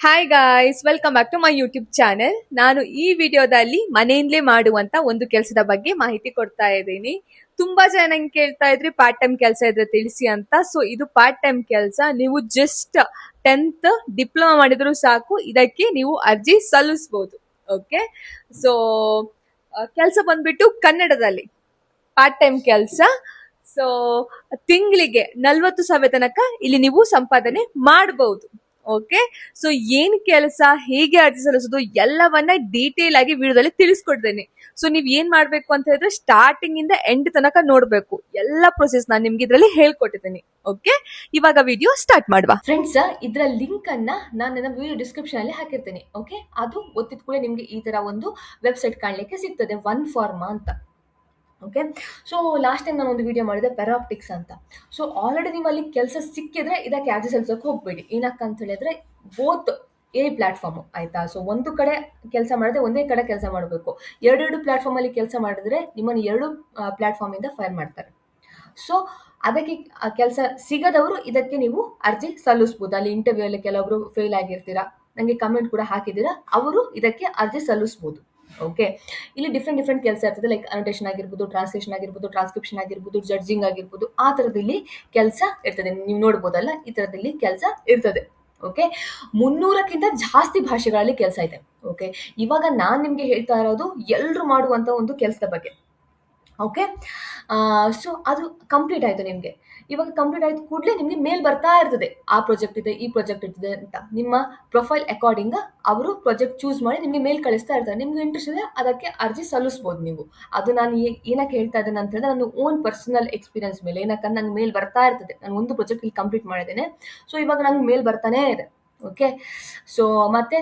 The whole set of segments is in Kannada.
Hi guys, welcome back to my YouTube channel. ನಾನು ಈ ವಿಡಿಯೋದಲ್ಲಿ ಮನೆಯಿಂದಲೇ ಮಾಡುವಂತ ಒಂದು ಕೆಲಸದ ಬಗ್ಗೆ ಮಾಹಿತಿ ಕೊಡ್ತಾ ಇದ್ದೀನಿ. ತುಂಬಾ ಜನ ನಂಗೆ ಕೇಳ್ತಾ ಇದ್ರಿ ಪಾರ್ಟ್ ಟೈಮ್ ಕೆಲಸ ಇದ್ರೆ ತಿಳಿಸಿ ಅಂತ. ಸೊ ಇದು ಪಾರ್ಟ್ ಟೈಮ್ ಕೆಲಸ. ನೀವು ಜಸ್ಟ್ 10th ಡಿಪ್ಲೊಮಾ ಮಾಡಿದ್ರು ಸಾಕು, ಇದಕ್ಕೆ ನೀವು ಅರ್ಜಿ ಸಲ್ಲಿಸಬಹುದು. ಓಕೆ, ಸೊ ಕೆಲಸ ಬಂದ್ಬಿಟ್ಟು ಕನ್ನಡದಲ್ಲಿ ಪಾರ್ಟ್ ಟೈಮ್ ಕೆಲಸ. ಸೊ ತಿಂಗಳಿಗೆ 40,000 ತನಕ ಇಲ್ಲಿ ನೀವು ಸಂಪಾದನೆ ಮಾಡಬಹುದು. ಓಕೆ, ಸೊ ಏನ್ ಕೆಲಸ, ಹೇಗೆ ಅರ್ಜಿ ಸಲ್ಲಿಸೋದು ಎಲ್ಲವನ್ನ ಡೀಟೇಲ್ ಆಗಿ ವಿಡಿಯೋದಲ್ಲಿ ತಿಳಿಸ್ಕೊಡ್ತೇನೆ. ಸೊ ನೀವ್ ಏನ್ ಮಾಡ್ಬೇಕು ಅಂತ ಹೇಳಿದ್ರೆ ಸ್ಟಾರ್ಟಿಂಗ್ ಇಂದ ಎಂಡ್ ತನಕ ನೋಡ್ಬೇಕು. ಎಲ್ಲ ಪ್ರೊಸೆಸ್ ನಾನು ನಿಮ್ಗೆ ಇದ್ರಲ್ಲಿ ಹೇಳ್ಕೊಟ್ಟಿದ್ದೀನಿ. ಓಕೆ, ಇವಾಗ ವಿಡಿಯೋ ಸ್ಟಾರ್ಟ್ ಮಾಡುವ. ಫ್ರೆಂಡ್ಸ್, ಇದರ ಲಿಂಕ್ ಅನ್ನ ನಾನು ನನ್ನ ವಿಡಿಯೋ ಡಿಸ್ಕ್ರಿಪ್ಷನ್ ಅಲ್ಲಿ ಹಾಕಿರ್ತೇನೆ. ಓಕೆ, ಅದು ಒತ್ತಿದ ಕೂಡ ನಿಮ್ಗೆ ಈ ತರ ಒಂದು ವೆಬ್ಸೈಟ್ ಕಾಣ್ಲಿಕ್ಕೆ ಸಿಗ್ತದೆ, ಒನ್ ಫಾರ್ಮಾ ಅಂತ. ಓಕೆ, ಸೊ ಲಾಸ್ಟ್ ಟೈಮ್ ನಾನು ಒಂದು ವಿಡಿಯೋ ಮಾಡಿದೆ ಪೆರಾಪ್ಟಿಕ್ಸ್ ಅಂತ. ಸೊ ಆಲ್ರೆಡಿ ನೀವು ಅಲ್ಲಿ ಕೆಲಸ ಸಿಕ್ಕಿದ್ರೆ ಇದಕ್ಕೆ ಅರ್ಜಿ ಸಲ್ಲಿಸೋಕೆ ಹೋಗ್ಬೇಡಿ. ಏನಕ್ಕಂತ ಹೇಳಿದ್ರೆ ಬೋತ್ ಪ್ಲಾಟ್ಫಾರ್ಮ್ ಆಯ್ತಾ. ಸೊ ಒಂದು ಕಡೆ ಕೆಲಸ ಮಾಡಿದ್ರೆ ಒಂದೇ ಕಡೆ ಕೆಲಸ ಮಾಡಬೇಕು. ಎರಡೆರಡು ಪ್ಲಾಟ್ಫಾರ್ಮ್ ಅಲ್ಲಿ ಕೆಲಸ ಮಾಡಿದ್ರೆ ನಿಮ್ಮನ್ನು ಎರಡು ಪ್ಲಾಟ್ಫಾರ್ಮ್ ಇಂದ ಫೈರ್ ಮಾಡ್ತಾರೆ. ಸೊ ಅದಕ್ಕೆ ಕೆಲಸ ಸಿಗದವರು ಇದಕ್ಕೆ ನೀವು ಅರ್ಜಿ ಸಲ್ಲಿಸ್ಬೋದು. ಅಲ್ಲಿ ಇಂಟರ್ವ್ಯೂ ಅಲ್ಲಿ ಕೆಲವೊಬ್ರು ಫೇಲ್ ಆಗಿರ್ತೀರಾ, ನಂಗೆ ಕಮೆಂಟ್ ಕೂಡ ಹಾಕಿದ್ದೀರಾ, ಅವರು ಇದಕ್ಕೆ ಅರ್ಜಿ ಸಲ್ಲಿಸ್ಬೋದು. ಓಕೆ, ಇಲ್ಲಿ ಡಿಫ್ರೆಂಟ್ ಕೆಲಸ ಇರ್ತದೆ. ಲೈಕ್ ಅನೋಟೇಷನ್ ಆಗಿರ್ಬೋದು, ಟ್ರಾನ್ಸ್ಲೇಷನ್ ಆಗಿರ್ಬೋದು, ಟ್ರಾನ್ಸ್ಕ್ರಿಪ್ಷನ್ ಆಗಿರ್ಬೋದು, ಜಡ್ಜಿಂಗ್ ಆಗಿರ್ಬೋದು, ಆ ತರದಲ್ಲಿ ಕೆಲಸ ಇರ್ತದೆ. ನೀವು ನೋಡ್ಬೋದಲ್ಲ, ಈ ತರದಲ್ಲಿ ಕೆಲಸ ಇರ್ತದೆ. ಓಕೆ, 300ಕ್ಕಿಂತ ಜಾಸ್ತಿ ಭಾಷೆಗಳಲ್ಲಿ ಕೆಲಸ ಇದೆ. ಓಕೆ, ಇವಾಗ ನಾನ್ ನಿಮ್ಗೆ ಹೇಳ್ತಾ ಇರೋದು ಎಲ್ರು ಮಾಡುವಂತ ಒಂದು ಕೆಲಸದ ಬಗ್ಗೆ. ಓಕೆ, ಸೊ ಅದು ಕಂಪ್ಲೀಟ್ ಆಯ್ತು ನಿಮ್ಗೆ. ಇವಾಗ ಕಂಪ್ಲೀಟ್ ಆಯ್ತು ಕೂಡಲೇ ನಿಮ್ಗೆ ಮೇಲ್ ಬರ್ತಾ ಇರ್ತದೆ, ಆ ಪ್ರಾಜೆಕ್ಟ್ ಇದೆ, ಈ ಪ್ರಾಜೆಕ್ಟ್ ಇದೆ ಅಂತ. ನಿಮ್ಮ ಪ್ರೊಫೈಲ್ ಅಕಾರ್ಡಿಂಗ್ ಅವರು ಪ್ರಾಜೆಕ್ಟ್ ಚೂಸ್ ಮಾಡಿ ನಿಮ್ಗೆ ಮೇಲ್ ಕಳಿಸ್ತಾ ಇರ್ತಾರೆ. ನಿಮ್ಗೆ ಇಂಟ್ರೆಸ್ಟ್ ಇದೆ ಅದಕ್ಕೆ ಅರ್ಜಿ ಸಲ್ಲಿಸ್ಬೋದು ನೀವು. ಅದು ನಾನು ಏನಕ್ಕೆ ಹೇಳ್ತಾ ಇದ್ದೇನೆ ಅಂತ ಹೇಳಿದ್ರೆ ನನ್ನ ಓನ್ ಪರ್ಸನಲ್ ಎಕ್ಸ್ಪೀರಿಯನ್ಸ್ ಮೇಲೆ. ಏನಕ್ಕಂದ್ರೆ ನಂಗೆ ಮೇಲ್ ಬರ್ತಾ ಇರ್ತದೆ. ನಾನು ಒಂದು ಪ್ರಾಜೆಕ್ಟ್ ಇಲ್ಲಿ ಕಂಪ್ಲೀಟ್ ಮಾಡಿದ್ದೇನೆ, ಸೊ ಇವಾಗ ನಂಗೆ ಮೇಲ್ ಬರ್ತಾನೆ ಇದೆ. ಓಕೆ, ಸೊ ಮತ್ತೆ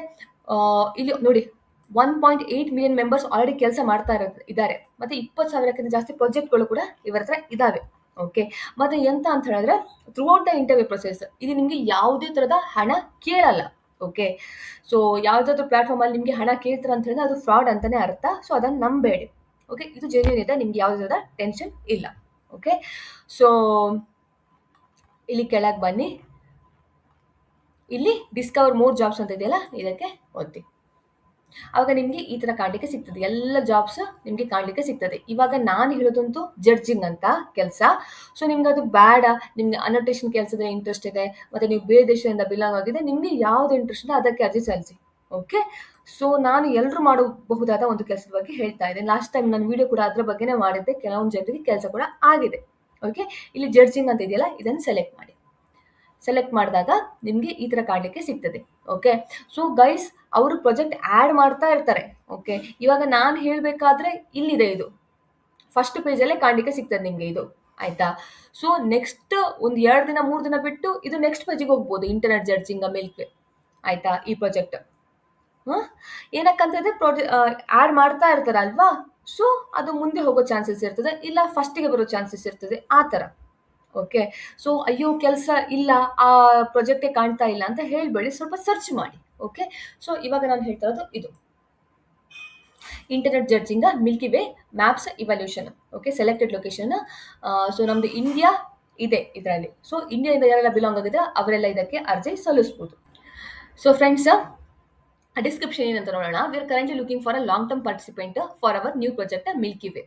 ಇಲ್ಲಿ ನೋಡಿ 1.8 ಮಿಲಿಯನ್ ಮೆಂಬರ್ಸ್ ಆಲ್ರೆಡಿ ಕೆಲಸ ಮಾಡ್ತಾ ಇದ್ದಾರೆ. ಮತ್ತೆ 20,000ಕ್ಕಿಂತ ಜಾಸ್ತಿ ಪ್ರಾಜೆಕ್ಟ್ಗಳು ಕೂಡ ಇವರ ಹತ್ರ ಇದಾವೆ. ಓಕೆ, ಮತ್ತೆ ಎಂತ ಅಂತ ಹೇಳಿದ್ರೆ through out the interview process ಇದು ನಿಮ್ಗೆ ಯಾವುದೇ ತರದ ಹಣ ಕೇಳಲ್ಲ. ಓಕೆ, ಸೊ ಯಾವ್ದಾದ್ರು ಪ್ಲಾಟ್ಫಾರ್ಮ್ ಅಲ್ಲಿ ನಿಮ್ಗೆ ಹಣ ಕೇಳ್ತಾರೆ ಅಂತ ಹೇಳಿದ್ರೆ ಅದು ಫ್ರಾಡ್ ಅಂತಾನೆ ಅರ್ಥ. ಸೊ ಅದನ್ನ ನಂಬೇಡಿ. ಓಕೆ, ಇದು ಜೆನ್ಯೂನ್ ಇದೆ, ನಿಮ್ಗೆ ಯಾವುದೇ ತರದ ಟೆನ್ಷನ್ ಇಲ್ಲ. ಓಕೆ, ಸೊ ಇಲ್ಲಿ ಕೆಳಗೆ ಬನ್ನಿ. ಇಲ್ಲಿ ಡಿಸ್ಕವರ್ ಮೋರ್ ಜಾಬ್ಸ್ ಅಂತ ಇದೆಯಲ್ಲ, ಇದಕ್ಕೆ ಒತ್ತಿ. ಆವಾಗ ನಿಮ್ಗೆ ಈ ತರ ಕಾಣ್ಲಿಕ್ಕೆ ಸಿಗ್ತದೆ, ಎಲ್ಲ ಜಾಬ್ಸ್ ನಿಮ್ಗೆ ಕಾಣ್ಲಿಕ್ಕೆ ಸಿಗ್ತದೆ. ಇವಾಗ ನಾನು ಹೇಳೋದಂತೂ ಜಡ್ಜಿಂಗ್ ಅಂತ ಕೆಲಸ. ಸೊ ನಿಮ್ಗೆ ಅದು ಬೇಡ, ನಿಮ್ಗೆ ಅನೋಟೇಷನ್ ಕೆಲಸದ ಇಂಟ್ರೆಸ್ಟ್ ಇದೆ, ಮತ್ತೆ ನೀವು ಬೇರೆ ದೇಶದಿಂದ ಬಿಲಾಂಗ್ ಆಗಿದೆ, ನಿಮ್ಗೆ ಯಾವ್ದು ಇಂಟ್ರೆಸ್ಟ್ ಇದೆ ಅದಕ್ಕೆ ಅರ್ಜಿ ಸಲ್ಲಿಸಿ. ಓಕೆ, ಸೊ ನಾನು ಎಲ್ಲರೂ ಮಾಡಬಹುದಾದ ಒಂದು ಕೆಲಸದ ಬಗ್ಗೆ ಹೇಳ್ತಾ ಇದ್ದೇನೆ. ಲಾಸ್ಟ್ ಟೈಮ್ ನಾನು ವಿಡಿಯೋ ಕೂಡ ಅದ್ರ ಬಗ್ಗೆನೇ ಮಾಡಿದ್ದೆ. ಕೆಲವೊಂದು ಜನರಿಗೆ ಕೆಲಸ ಕೂಡ ಆಗಿದೆ. ಓಕೆ, ಇಲ್ಲಿ ಜಡ್ಜಿಂಗ್ ಅಂತ ಇದೆಯಲ್ಲ, ಇದನ್ನು ಸೆಲೆಕ್ಟ್ ಮಾಡಿ. ಸೆಲೆಕ್ಟ್ ಮಾಡಿದಾಗ ನಿಮ್ಗೆ ಈ ತರ ಕಾಣ್ಲಿಕ್ಕೆ ಸಿಗ್ತದೆ. ಓಕೆ, ಸೊ ಗೈಸ್ ಅವರು ಪ್ರಾಜೆಕ್ಟ್ ಆಡ್ ಮಾಡ್ತಾ ಇರ್ತಾರೆ. ಓಕೆ, ಇವಾಗ ನಾನು ಹೇಳ್ಬೇಕಾದ್ರೆ ಇಲ್ಲಿದೆ, ಇದು ಫಸ್ಟ್ ಪೇಜ್ ಅಲ್ಲೇ ಕಾಣ್ಲಿಕ್ಕೆ ಸಿಗ್ತದೆ ನಿಮ್ಗೆ ಇದು. ಆಯ್ತಾ, ಸೊ ನೆಕ್ಸ್ಟ್ ಒಂದು 2 ದಿನ 3 ದಿನ ಬಿಟ್ಟು ಇದು ನೆಕ್ಸ್ಟ್ ಪೇಜಿಗೆ ಹೋಗ್ಬೋದು. Internet judging milk. ಆಯ್ತಾ, ಈ ಪ್ರಾಜೆಕ್ಟ್ ಏನಕ್ಕಂತಂದ್ರೆ ಆಡ್ ಮಾಡ್ತಾ ಇರ್ತಾರೆ ಅಲ್ವಾ. ಸೊ ಅದು ಮುಂದೆ ಹೋಗೋ ಚಾನ್ಸಸ್ ಇರ್ತದೆ, ಇಲ್ಲ ಫಸ್ಟಿಗೆ ಬರೋ ಚಾನ್ಸಸ್ ಇರ್ತದೆ, ಆ ತರ. ಓಕೆ, ಸೊ ಅಯ್ಯೋ ಕೆಲಸ ಇಲ್ಲ, ಆ ಪ್ರಾಜೆಕ್ಟೇ ಕಾಣ್ತಾ ಇಲ್ಲ ಅಂತ ಹೇಳ್ಬೇಡಿ, ಸ್ವಲ್ಪ ಸರ್ಚ್ ಮಾಡಿ. ಓಕೆ, ಸೊ ಇವಾಗ ನಾನು ಹೇಳ್ತಾ ಇರೋದು ಇದು internet judging Milky way maps evolution. Okay, selected location. So ನಮ್ದು ಇಂಡಿಯಾ ಇದೆ ಇದರಲ್ಲಿ. ಸೊ ಇಂಡಿಯಾದಿಂದ ಯಾರೆಲ್ಲ ಬಿಲಾಂಗ್ ಆಗಿದೆ ಅವರೆಲ್ಲ ಇದಕ್ಕೆ ಅರ್ಜಿ ಸಲ್ಲಿಸ್ಬೋದು. ಸೊ ಫ್ರೆಂಡ್ಸ್, ಡಿಸ್ಕ್ರಿಪ್ಷನ್ ಏನಂತ ನೋಡೋಣ. We are currently looking for a long term participant for our new project Milky way.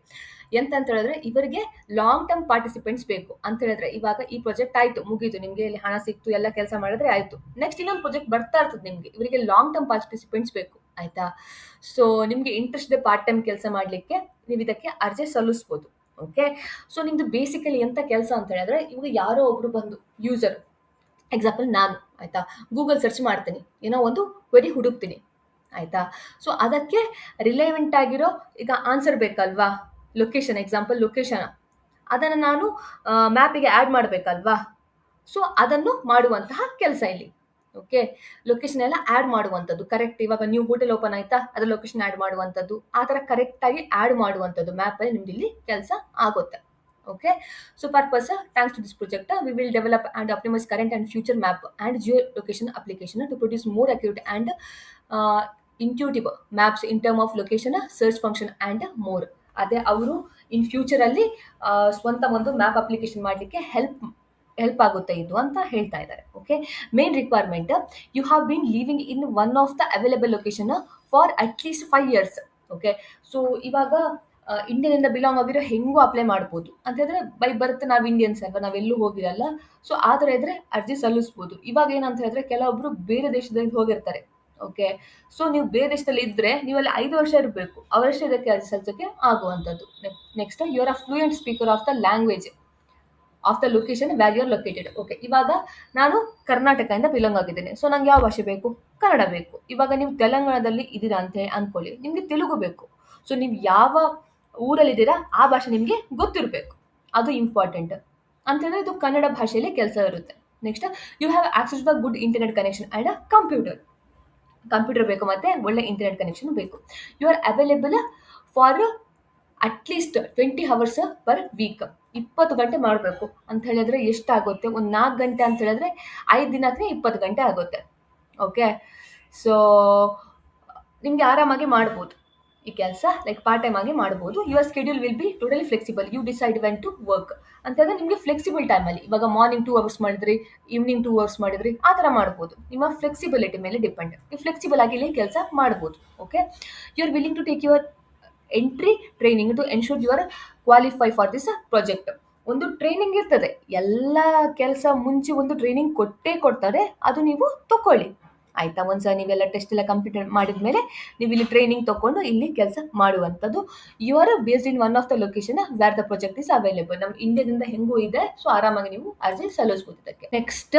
ಎಂತ ಅಂತ ಹೇಳಿದ್ರೆ ಇವರಿಗೆ ಲಾಂಗ್ ಟರ್ಮ್ ಪಾರ್ಟಿಸಿಪೆಂಟ್ಸ್ ಬೇಕು ಅಂತ ಹೇಳಿದ್ರೆ, ಇವಾಗ ಈ ಪ್ರಾಜೆಕ್ಟ್ ಆಯ್ತು, ಮುಗೀತು, ನಿಮ್ಗೆ ಇಲ್ಲಿ ಹಣ ಸಿಕ್ತು, ಎಲ್ಲ ಕೆಲಸ ಮಾಡಿದ್ರೆ ಆಯ್ತು. ನೆಕ್ಸ್ಟ್ ಇನ್ನೊಂದು ಪ್ರಾಜೆಕ್ಟ್ ಬರ್ತಾ ಇರ್ತದೆ ನಿಮ್ಗೆ. ಇವರಿಗೆ ಲಾಂಗ್ ಟರ್ಮ್ ಪಾರ್ಟಿಸಿಪೆಂಟ್ಸ್ ಬೇಕು. ಆಯ್ತಾ, ಸೊ ನಿಮ್ಗೆ ಇಂಟ್ರೆಸ್ಟ್ ಇದೆ ಪಾರ್ಟ್ ಟೈಮ್ ಕೆಲಸ ಮಾಡ್ಲಿಕ್ಕೆ, ನೀವು ಇದಕ್ಕೆ ಅರ್ಜಿ ಸಲ್ಲಿಸ್ಬೋದು. ಓಕೆ, ಸೊ ನಿಮ್ದು ಬೇಸಿಕಲಿ ಎಂತ ಕೆಲಸ ಅಂತ ಹೇಳಿದ್ರೆ, ಇವಾಗ ಯಾರೋ ಒಬ್ರು ಬಂದು ಯೂಸರ್, ಎಕ್ಸಾಂಪಲ್ ನಾನು, ಆಯ್ತಾ, ಗೂಗಲ್ ಸರ್ಚ್ ಮಾಡ್ತೀನಿ, ಏನೋ ಒಂದು ಕ್ವೆರಿ ಹುಡುಕ್ತೀನಿ. ಆಯ್ತಾ, ಸೊ ಅದಕ್ಕೆ ರಿಲೆವೆಂಟ್ ಆಗಿರೋ ಈಗ ಆನ್ಸರ್ ಬೇಕಲ್ವಾ. ಲೊಕೇಶನ್, ಎಕ್ಸಾಂಪಲ್ ಲೊಕೇಶನ್, ಅದನ್ನು ನಾನು ಮ್ಯಾಪಿಗೆ ಆ್ಯಡ್ ಮಾಡಬೇಕಲ್ವಾ. ಸೊ ಅದನ್ನು ಮಾಡುವಂತಹ ಕೆಲಸ ಇಲ್ಲಿ. ಓಕೆ, ಲೊಕೇಶನ್ ಎಲ್ಲ ಆ್ಯಡ್ ಮಾಡುವಂಥದ್ದು ಕರೆಕ್ಟ್. ಇವಾಗ ನ್ಯೂ ಹೋಟೆಲ್ ಓಪನ್ ಆಯ್ತಾ, ಅದರ ಲೊಕೇಶನ್ ಆ್ಯಡ್ ಮಾಡುವಂಥದ್ದು, ಆ ಥರ ಕರೆಕ್ಟಾಗಿ ಆ್ಯಡ್ ಮಾಡುವಂಥದ್ದು ಮ್ಯಾಪಲ್ಲಿ ನಿಮ್ದು ಇಲ್ಲಿ ಕೆಲಸ ಆಗುತ್ತೆ. Okay, so purpose, thanks to this project, we will develop and optimize current and future map and geolocation application to produce more accurate and intuitive maps in term of location, search function and more. ಅದೇ ಅವರು ಇನ್ ಫ್ಯೂಚರ್ ಅಲ್ಲಿ ಸ್ವಂತ ಒಂದು ಮ್ಯಾಪ್ ಅಪ್ಲಿಕೇಶನ್ ಮಾಡಲಿಕ್ಕೆ ಹೆಲ್ಪ್ ಹೆಲ್ಪ್ ಆಗುತ್ತೆ ಇದು ಅಂತ ಹೇಳ್ತಾ ಇದ್ದಾರೆ. Okay, main requirement, you have been living in one of the available location for at least 5 years. Okay, so ಇವಾಗ ಇಂಡಿಯಾದಿಂದ ಬಿಲಾಂಗ್ ಆಗಿರೋ ಹೆಂಗೂ ಅಪ್ಲೈ ಮಾಡ್ಬೋದು ಅಂತ ಹೇಳಿದ್ರೆ, ಬೈ ಬರ್ತ್ ನಾವು ಇಂಡಿಯನ್ಸ್ ಅಲ್ವಾ, ನಾವೆಲ್ಲೂ ಹೋಗಿರಲ್ಲ. ಸೊ ಆ ಥರ ಇದ್ರೆ ಅರ್ಜಿ ಸಲ್ಲಿಸ್ಬೋದು. ಇವಾಗ ಏನಂತ ಹೇಳಿದ್ರೆ ಕೆಲವೊಬ್ರು ಬೇರೆ ದೇಶದಲ್ಲಿ ಹೋಗಿರ್ತಾರೆ. ಓಕೆ, ಸೊ ನೀವು ಬೇರೆ ದೇಶದಲ್ಲಿ ಇದ್ರೆ ನೀವು ಅಲ್ಲಿ 5 ವರ್ಷ ಇರಬೇಕು, ಅವರಷ್ಟೇ ಇದಕ್ಕೆ ಅರ್ಜಿ ಸಲ್ಲಿಸೋಕ್ಕೆ ಆಗುವಂಥದ್ದು. Next, you are a fluent speaker of the language of the location where you are located. Okay, ಇವಾಗ ನಾನು ಕರ್ನಾಟಕದಿಂದ ಬಿಲಾಂಗ್ ಆಗಿದ್ದೇನೆ. ಸೊ ನಂಗೆ ಯಾವ ಭಾಷೆ ಬೇಕು? ಕನ್ನಡ ಬೇಕು. ಇವಾಗ ನೀವು ತೆಲಂಗಾಣದಲ್ಲಿ ಇದ್ದೀರಾ ಅಂತ ಅನ್ಕೊಳ್ಳಿ, ನಿಮಗೆ ತೆಲುಗು ಬೇಕು. ಸೊ ನೀವು ಯಾವ ಊರಲ್ಲಿದ್ದೀರಾ ಆ ಭಾಷೆ ನಿಮಗೆ ಗೊತ್ತಿರಬೇಕು, ಅದು ಇಂಪಾರ್ಟೆಂಟ್. ಅಂತಂದ್ರೆ ಇದು ಕನ್ನಡ ಭಾಷೆಯಲ್ಲಿ ಕೆಲಸ ಇರುತ್ತೆ. Next, you have access the good internet connection and a computer ಬೇಕು, ಮತ್ತೆ ಒಳ್ಳೆ ಇಂಟರ್ನೆಟ್ ಕನೆಕ್ಷನ್ ಬೇಕು. You are available for at least 20 hours per week. 20 ಗಂಟೆ ಮಾಡಬೇಕು ಅಂತ ಹೇಳಿದ್ರೆ ಎಷ್ಟಾಗುತ್ತೆ? ಒಂದು 4 ಗಂಟೆ ಅಂತ ಹೇಳಿದ್ರೆ 5 ದಿನಕ್ಕೆ 20 ಗಂಟೆ ಆಗುತ್ತೆ. ಓಕೆ, ಸೊ ನಿಮಗೆ ಆರಾಮಾಗಿ ಮಾಡ್ಬೋದು ಈ ಕೆಲಸ, ಲೈಕ್ ಪಾರ್ಟ್ ಟೈಮ್ ಆಗಿ ಮಾಡ್ಬೋದು. Your schedule will be totally flexible. You decide when to work ಅಂತ ಹೇಳಿದ್ರೆ ನಿಮಗೆ ಫ್ಲೆಕ್ಸಿಬಲ್ ಟೈಮಲ್ಲಿ, ಇವಾಗ ಮಾರ್ನಿಂಗ್ 2 hours ಮಾಡಿದ್ರಿ, ಈವ್ನಿಂಗ್ 2 hours ಮಾಡಿದ್ರಿ, ಆ ಥರ ಮಾಡ್ಬೋದು. ನಿಮ್ಮ ಫ್ಲೆಕ್ಸಿಬಿಲಿಟಿ ಮೇಲೆ ಡಿಪೆಂಡ್. ನೀವು ಫ್ಲೆಕ್ಸಿಬಲ್ ಆಗಿ ಇಲ್ಲಿ ಕೆಲಸ ಮಾಡ್ಬೋದು. Okay, you are willing to take your entry training to ensure your qualify for this project. ಒಂದು ಟ್ರೈನಿಂಗ್ ಇರ್ತದೆ, ಎಲ್ಲ ಕೆಲಸ ಮುಂಚೆ ಒಂದು ಟ್ರೈನಿಂಗ್ ಕೊಟ್ಟೇ ಕೊಡ್ತಾರೆ, ಅದು ನೀವು ತಗೊಳ್ಳಿ ಆಯ್ತಾ. ಒಂದ್ಸಲ ನೀವೆಲ್ಲ ಟೆಸ್ಟ್ ಎಲ್ಲ ಕಂಪ್ಲೀಟ್ ಮಾಡಿದ್ಮೇಲೆ ನೀವು ಇಲ್ಲಿ ಟ್ರೈನಿಂಗ್ ತಗೊಂಡು ಇಲ್ಲಿ ಕೆಲಸ ಮಾಡುವಂಥದ್ದು. You are based in one of the location where the project is available. ನಮ್ಮ ಇಂಡಿಯಾದಿಂದ ಹೆಂಗೂ ಇದೆ, ಸೊ ಆರಾಮಾಗಿ ನೀವು ಅರ್ಜಿ ಸಲ್ಲಿಸ್ಬೋದು ಇದಕ್ಕೆ. Next,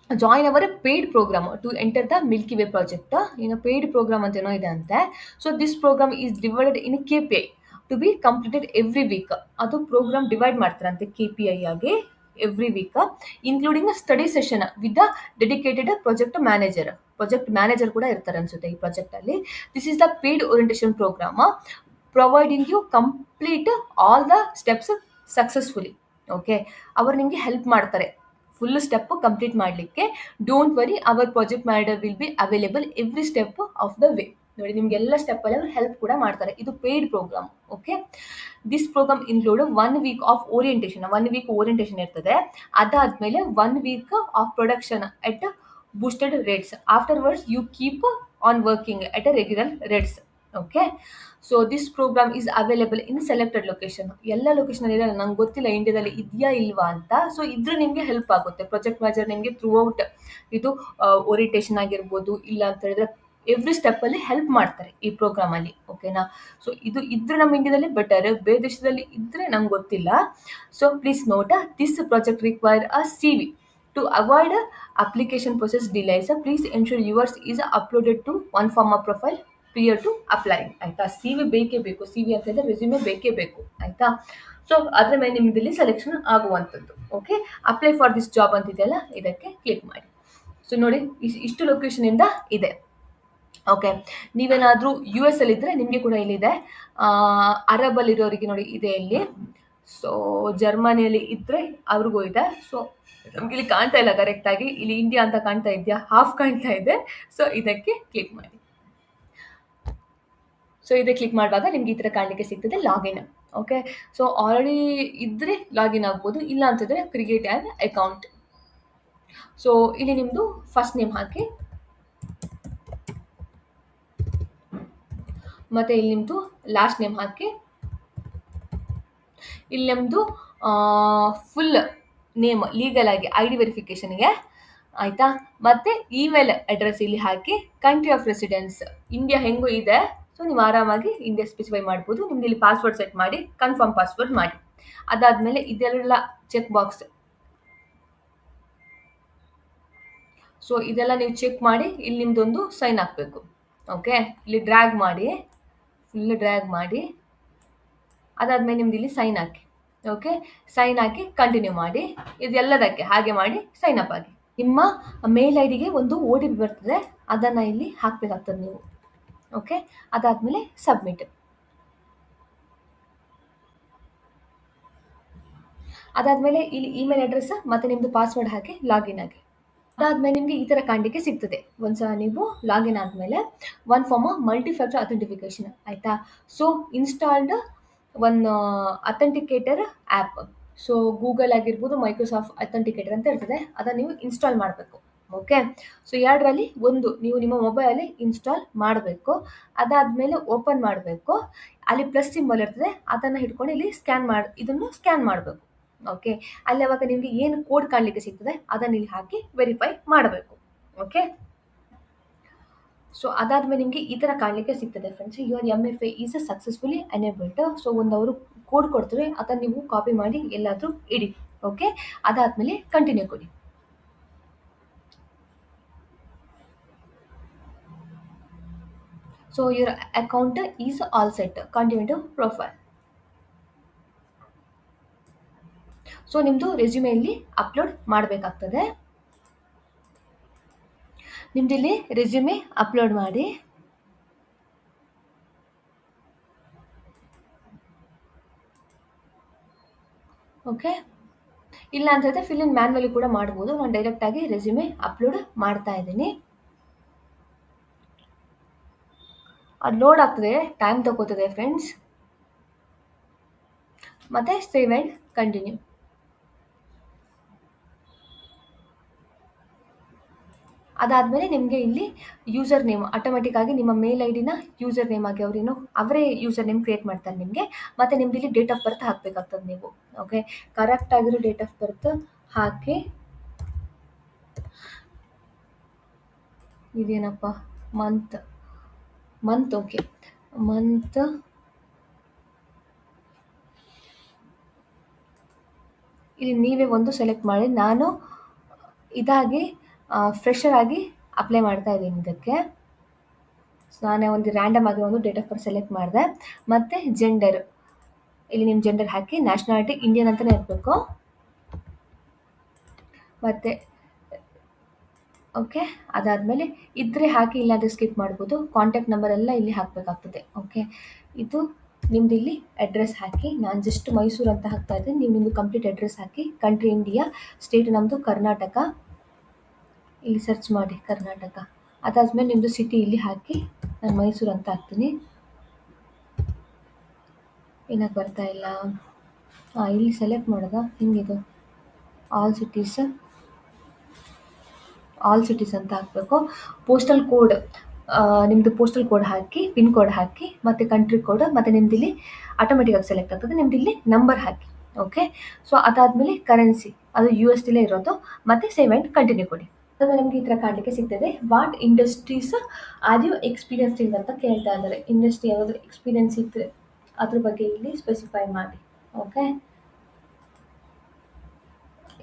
join our paid programme to enter the milky way project. ಇನ್ನು ಪೇಯ್ಡ್ ಪ್ರೋಗ್ರಾಮ್ ಅಂತ ಏನೋ ಇದೆ ಅಂತೆ. So this programme is divided in KPI to be completed every week. ಅದು ಪ್ರೋಗ್ರಾಮ್ ಡಿವೈಡ್ ಮಾಡ್ತಾರಂತೆ KPI ಆಗಿ every week, including study session with the dedicated project manager ಕೂಡ ಇರ್ತಾರೆ ಅನ್ಸುತ್ತೆ ಈ ಪ್ರಾಜೆಕ್ಟ್ ಅಲ್ಲಿ. This is the paid orientation programme providing you complete all the steps successfully. Okay, ಅವರು ನಿಮಗೆ ಹೆಲ್ಪ್ ಮಾಡ್ತಾರೆ ಫುಲ್ ಸ್ಟೆಪ್ ಕಂಪ್ಲೀಟ್ ಮಾಡಲಿಕ್ಕೆ. Don't worry, our project manager will be available every step of the way. ನೋಡಿ, ನಿಮಗೆಲ್ಲ ಸ್ಟೆಪ್ಪಲ್ಲಿ ಅವರು ಹೆಲ್ಪ್ ಕೂಡ ಮಾಡ್ತಾರೆ. ಇದು paid programme. Okay, this programme include 1 week of orientation. 1 week orientation ಇರ್ತದೆ. ಅದಾದ್ಮೇಲೆ 1 week of production at boosted rates. Afterwards you keep on working at a regular rates. Okay, so this programme is available in selected location. ಎಲ್ಲ ಲೊಕೇಶನ್ ಇರಲ್ಲ, ನಂಗೆ ಗೊತ್ತಿಲ್ಲ ಇಂಡಿಯಾದಲ್ಲಿ ಇದೆಯಾ ಇಲ್ವಾ ಅಂತ. ಸೊ ಇದ್ರೆ ನಿಮಗೆ ಹೆಲ್ಪ್ ಆಗುತ್ತೆ. ಪ್ರಾಜೆಕ್ಟ್ ಮ್ಯಾನೇಜರ್ ನಿಮಗೆ ಥ್ರೂ ಔಟ್ ಇದು ಓರಿಯಂಟೇಷನ್ ಆಗಿರ್ಬೋದು, ಇಲ್ಲ ಅಂತ ಹೇಳಿದ್ರೆ ಎವ್ರಿ ಸ್ಟೆಪ್ಪಲ್ಲಿ ಹೆಲ್ಪ್ ಮಾಡ್ತಾರೆ ಈ ಪ್ರೋಗ್ರಾಮಲ್ಲಿ. ಓಕೆನಾ, ಸೊ ಇದು ಇದ್ರೆ ನಮ್ಮ ಇಂಡಿಯಾದಲ್ಲಿ ಬೆಟರ್, ಬೇರೆ ದೇಶದಲ್ಲಿ ಇದ್ರೆ ನಂಗೆ ಗೊತ್ತಿಲ್ಲ. So please note, this project require a CV. To avoid application process delays, please ensure yours is uploaded to one form of profile prior to applying. ಆಯ್ತಾ, CV ಬೇಕೇ ಬೇಕು. CV ಅಂತ ಹೇಳಿದ್ರೆ ರೆಸ್ಯೂಮೆ ಬೇಕೇ ಬೇಕು. ಆಯ್ತಾ, ಸೊ ಅದ್ರ ಮೇಲೆ ನಿಮ್ಮದಲ್ಲಿ ಸೆಲೆಕ್ಷನ್ ಆಗುವಂಥದ್ದು. Okay, apply for this job ಅಂತಿದೆಯಲ್ಲ, ಇದಕ್ಕೆ ಕ್ಲಿಕ್ ಮಾಡಿ. ಸೊ ನೋಡಿ, ಇಷ್ಟು ಲೊಕೇಶನ್ ಇಂದ ಇದೆ. ಓಕೆ, ನೀವೇನಾದರೂ US ಅಲ್ಲಿ ಇದ್ರೆ ನಿಮಗೆ ಕೂಡ ಇಲ್ಲಿದೆ. ಅರಬಲ್ಲಿ ಇರೋರಿಗೆ ನೋಡಿ ಇದೆ ಇಲ್ಲಿ. ಸೊ ಜರ್ಮನಿಯಲ್ಲಿ ಇದ್ರೆ ಅವ್ರಿಗೂ ಇದೆ. ಸೊ ನಮ್ಗೆ ಇಲ್ಲಿ ಕಾಣ್ತಾ ಇಲ್ಲ ಕರೆಕ್ಟಾಗಿ, ಇಲ್ಲಿ ಇಂಡಿಯಾ ಅಂತ ಕಾಣ್ತಾ ಇದೆಯಾ? ಹಾಫ್ ಕಾಣ್ತಾ ಇದೆ. ಸೊ ಇದಕ್ಕೆ ಕ್ಲಿಕ್ ಮಾಡಿ. ಸೊ ಇದಕ್ಕೆ ಕ್ಲಿಕ್ ಮಾಡುವಾಗ ನಿಮ್ಗೆ ಈ ಥರ ಕಾಣಲಿಕ್ಕೆ ಸಿಗ್ತದೆ ಲಾಗಿನ್. ಓಕೆ, ಸೊ ಆಲ್ರೆಡಿ ಇದ್ರೆ ಲಾಗಿನ್ ಆಗ್ಬೋದು, ಇಲ್ಲ ಅಂತಂದರೆ ಕ್ರಿಯೇಟ್ ಆ್ಯನ್ ಅಕೌಂಟ್. ಸೊ ಇಲ್ಲಿ ನಿಮ್ಮದು ಫಸ್ಟ್ ನೇಮ್ ಹಾಕಿ, ಮತ್ತು ಇಲ್ಲಿ ನಿಮ್ಮದು ಲಾಸ್ಟ್ ನೇಮ್ ಹಾಕಿ, ಇಲ್ಲಿ ನಮ್ಮದು ಫುಲ್ ನೇಮ್ ಲೀಗಲ್ ಆಗಿ ID ವೆರಿಫಿಕೇಷನ್ಗೆ ಆಯಿತಾ. ಮತ್ತು ಇಮೇಲ್ ಅಡ್ರೆಸ್ ಇಲ್ಲಿ ಹಾಕಿ, ಕಂಟ್ರಿ ಆಫ್ ರೆಸಿಡೆನ್ಸ್ ಇಂಡಿಯಾ ಹೆಂಗೂ ಇದೆ. ಸೊ ನೀವು ಆರಾಮಾಗಿ ಇಂಡಿಯಾ ಸ್ಪೆಸಿಫೈ ಮಾಡ್ಬೋದು. ನಿಮ್ದು ಇಲ್ಲಿ ಪಾಸ್ವರ್ಡ್ ಸೆಟ್ ಮಾಡಿ, ಕನ್ಫರ್ಮ್ ಪಾಸ್ವರ್ಡ್ ಮಾಡಿ. ಅದಾದಮೇಲೆ ಇದೆಲ್ಲ ಚೆಕ್ ಬಾಕ್ಸ್. ಸೊ ಇದೆಲ್ಲ ನೀವು ಚೆಕ್ ಮಾಡಿ ಇಲ್ಲಿ ನಿಮ್ಮದೊಂದು ಸೈನ್ ಹಾಕಬೇಕು. ಓಕೆ, ಇಲ್ಲಿ ಡ್ರ್ಯಾಗ್ ಮಾಡಿ, ಫುಲ್ ಡ್ರ್ಯಾಗ್ ಮಾಡಿ, ಅದಾದಮೇಲೆ ನಿಮ್ದು ಇಲ್ಲಿ ಸೈನ್ ಹಾಕಿ. ಓಕೆ, ಸೈನ್ ಹಾಕಿ ಕಂಟಿನ್ಯೂ ಮಾಡಿ. ಇದೆಲ್ಲದಕ್ಕೆ ಹಾಗೆ ಮಾಡಿ ಸೈನ್ ಅಪ್ ಆಗಿ. ನಿಮ್ಮ ಮೇಲ್ ಐಡಿಗೆ ಒಂದು OTP ಬರ್ತದೆ, ಅದನ್ನು ಇಲ್ಲಿ ಹಾಕಬೇಕಾಗ್ತದೆ ನೀವು. ಓಕೆ, ಅದಾದಮೇಲೆ ಸಬ್ಮಿಟ್. ಅದಾದಮೇಲೆ ಇಲ್ಲಿ ಇಮೇಲ್ ಅಡ್ರೆಸ್ ಮತ್ತು ನಿಮ್ಮದು ಪಾಸ್ವರ್ಡ್ ಹಾಕಿ ಲಾಗಿನ್ ಆಗಿ. ಅದಾದಮೇಲೆ ನಿಮಗೆ ಈ ಥರ ಕಾಣಲಿಕ್ಕೆ ಸಿಗ್ತದೆ. ಒಂದ್ಸಲ ನೀವು ಲಾಗಿನ್ ಆದಮೇಲೆ ಒನ್ ಫಾರ್ಮ್ ಮಲ್ಟಿಫ್ಯಾಕ್ಟರ್ ಅಥೆಂಟಿಫಿಕೇಷನ್ ಆಯಿತಾ. So installed one authenticator app. So Google ಆಗಿರ್ಬೋದು, ಮೈಕ್ರೋಸಾಫ್ಟ್ ಅಥೆಂಟಿಕೇಟರ್ ಅಂತ ಇರ್ತದೆ, ಅದನ್ನು ನೀವು ಇನ್ಸ್ಟಾಲ್ ಮಾಡಬೇಕು. ಓಕೆ, ಸೊ ಎರಡರಲ್ಲಿ ಒಂದು ನೀವು ನಿಮ್ಮ ಮೊಬೈಲಲ್ಲಿ ಇನ್ಸ್ಟಾಲ್ ಮಾಡಬೇಕು. ಅದಾದಮೇಲೆ ಓಪನ್ ಮಾಡಬೇಕು. ಅಲ್ಲಿ ಪ್ಲಸ್ ಸಿಂಬಲ್ ಇರ್ತದೆ, ಅದನ್ನು ಹಿಡ್ಕೊಂಡು ಇಲ್ಲಿ ಇದನ್ನು ಸ್ಕ್ಯಾನ್ ಮಾಡಬೇಕು. ಓಕೆ, ಅಲ್ಲಿ ಅವಾಗ ನಿಮಗೆ ಏನು ಕೋಡ್ ಕಾಣಲಿಕ್ಕೆ ಸಿಗ್ತದೆ ಅದನ್ನು ಇಲ್ಲಿ ಹಾಕಿ ವೆರಿಫೈ ಮಾಡಬೇಕು. ಓಕೆ, ಸೊ ಅದಾದ್ಮೇಲೆ ನಿಮಗೆ ಈ ಥರ ಕಾಣಲಿಕ್ಕೆ ಸಿಗ್ತದೆ friends, your MFA is successfully enabled. So ಒಂದು ಅವರು ಕೋಡ್ ಕೊಡ್ತಾರೆ, ಅದನ್ನು ನೀವು ಕಾಪಿ ಮಾಡಿ ಎಲ್ಲಾದರೂ ಇಡಿ. ಓಕೆ, ಅದಾದ್ಮೇಲೆ ಕಂಟಿನ್ಯೂ ಕೊಡಿ. So your account is all set, continue to profile. So ನಿಮ್ಮದು ರೆಸ್ಯೂಮೆಯಲ್ಲಿ ಅಪ್ಲೋಡ್ ಮಾಡಬೇಕಾಗ್ತದೆ. ನಿಮ್ದು ಇಲ್ಲಿ ರೆಸ್ಯೂಮೆ ಅಪ್ಲೋಡ್ ಮಾಡಿ. ಓಕೆ, ಇಲ್ಲ ಅಂತ ಹೇಳಿದ್ರೆ ಫಿಲ್ ಇನ್ ಮ್ಯಾನ್ಯಲಿ ಕೂಡ ಮಾಡ್ಬೋದು. ನಾನು ಡೈರೆಕ್ಟಾಗಿ ರೆಸ್ಯೂಮೆ ಅಪ್ಲೋಡ್ ಮಾಡ್ತಾ ಇದ್ದೀನಿ. ಅದು ಲೋಡ್ ಆಗ್ತದೆ, ಟೈಮ್ ತಗೋತದೆ ಫ್ರೆಂಡ್ಸ್. ಮತ್ತೆ ಸೇವ್ ಆ್ಯಂಡ್ ಕಂಟಿನ್ಯೂ. ಅದಾದಮೇಲೆ ನಿಮಗೆ ಇಲ್ಲಿ ಯೂಸರ್ ನೇಮ್ ಆಟೋಮೆಟಿಕ್ ಆಗಿ ನಿಮ್ಮ ಮೇಲ್ ಐಡಿನ ಯೂಸರ್ ನೇಮ್ ಆಗಿ ಅವರೇ ಯೂಸರ್ ನೇಮ್ ಕ್ರಿಯೇಟ್ ಮಾಡ್ತಾರೆ ನಿಮಗೆ. ಮತ್ತು ನಿಮ್ದು ಇಲ್ಲಿ ಡೇಟ್ ಆಫ್ ಬರ್ತ್ ಹಾಕಬೇಕಾಗ್ತದೆ ನೀವು. ಓಕೆ, ಕರೆಕ್ಟ್ ಆಗಿರೋ ಡೇಟ್ ಆಫ್ ಬರ್ತ್ ಹಾಕಿ. ಇದೇನಪ್ಪ, ಮಂತ್ ಓಕೆ, ಮಂತ್ ಇಲ್ಲಿ ನೀವೇ ಒಂದು ಸೆಲೆಕ್ಟ್ ಮಾಡಿ. ನಾನು ಇದಾಗಿ ಫ್ರೆಶರ್ ಆಗಿ ಅಪ್ಲೈ ಮಾಡ್ತಾ ಇದ್ದೀನಿ ಇದಕ್ಕೆ. ಸೊ ನಾನೇ ಒಂದು ರ್ಯಾಂಡಮ್ ಆಗಿ ಒಂದು ಡೇಟ್ ಆಫ್ ಬರ್ತ್ ಸೆಲೆಕ್ಟ್ ಮಾಡಿದೆ. ಮತ್ತು ಜೆಂಡರ್, ಇಲ್ಲಿ ನಿಮ್ಮ ಜೆಂಡರ್ ಹಾಕಿ. ನ್ಯಾಷನಾಲಿಟಿ ಇಂಡಿಯನ್ ಅಂತಲೇ ಇರಬೇಕು. ಮತ್ತು ಓಕೆ, ಅದಾದಮೇಲೆ ಇದ್ರೆ ಹಾಕಿ, ಇಲ್ಲಾಂದರೆ ಸ್ಕಿಪ್ ಮಾಡ್ಬೋದು. ಕಾಂಟ್ಯಾಕ್ಟ್ ನಂಬರ್ ಎಲ್ಲ ಇಲ್ಲಿ ಹಾಕಬೇಕಾಗ್ತದೆ. ಓಕೆ, ಇದು ನಿಮ್ದು ಇಲ್ಲಿ ಅಡ್ರೆಸ್ ಹಾಕಿ. ನಾನು ಜಸ್ಟ್ ಮೈಸೂರು ಅಂತ ಹಾಕ್ತಾ ಇದ್ದೀನಿ, ನೀವು ನಿಮ್ಮದು ಕಂಪ್ಲೀಟ್ ಅಡ್ರೆಸ್ ಹಾಕಿ. ಕಂಟ್ರಿ ಇಂಡಿಯಾ, ಸ್ಟೇಟ್ ನಮ್ಮದು ಕರ್ನಾಟಕ, ಇಲ್ಲಿ ಸರ್ಚ್ ಮಾಡಿ ಕರ್ನಾಟಕ. ಅದಾದಮೇಲೆ ನಿಮ್ಮದು ಸಿಟಿ ಇಲ್ಲಿ ಹಾಕಿ. ನಾನು ಮೈಸೂರು ಅಂತ ಹಾಕ್ತೀನಿ. ಏನಕ್ಕೆ ಬರ್ತಾ ಇಲ್ಲ? ಇಲ್ಲಿ ಸೆಲೆಕ್ಟ್ ಮಾಡೋದಾ? ಹಿಂಗಿದು ಆಲ್ ಸಿಟೀಸ್ ಅಂತ ಹಾಕಬೇಕು. ಪೋಸ್ಟಲ್ ಕೋಡ್, ನಿಮ್ಮದು ಪೋಸ್ಟಲ್ ಕೋಡ್ ಹಾಕಿ, ಪಿನ್ ಕೋಡ್ ಹಾಕಿ, ಮತ್ತು ಕಂಟ್ರಿ ಕೋಡ್, ಮತ್ತು ನಿಮ್ದು ಇಲ್ಲಿ ಆಟೋಮೆಟಿಕಾಗಿ ಸೆಲೆಕ್ಟ್ ಆಗ್ತದೆ. ನಿಮ್ದು ಇಲ್ಲಿ ನಂಬರ್ ಹಾಕಿ. ಓಕೆ, ಸೊ ಅದಾದಮೇಲೆ ಕರೆನ್ಸಿ ಅದು USDಲೇ ಇರೋದು, ಮತ್ತು ಸೇವ್ ಆ್ಯಂಡ್ ಕಂಟಿನ್ಯೂ ಕೊಡಿ. ಅದಾದ್ಮೇಲೆ ನಮಗೆ ಈ ಥರ ಕಾಣಲಿಕ್ಕೆ ಸಿಗ್ತದೆ. What industries are you experienced in ಅಂತ ಕೇಳ್ತಾ ಇದ್ದಾರೆ. ಇಂಡಸ್ಟ್ರಿ ಯಾವುದಾದ್ರು ಎಕ್ಸ್ಪೀರಿಯನ್ಸ್ ಇದ್ದರೆ ಅದ್ರ ಬಗ್ಗೆ ಇಲ್ಲಿ ಸ್ಪೆಸಿಫೈ ಮಾಡಿ. ಓಕೆ,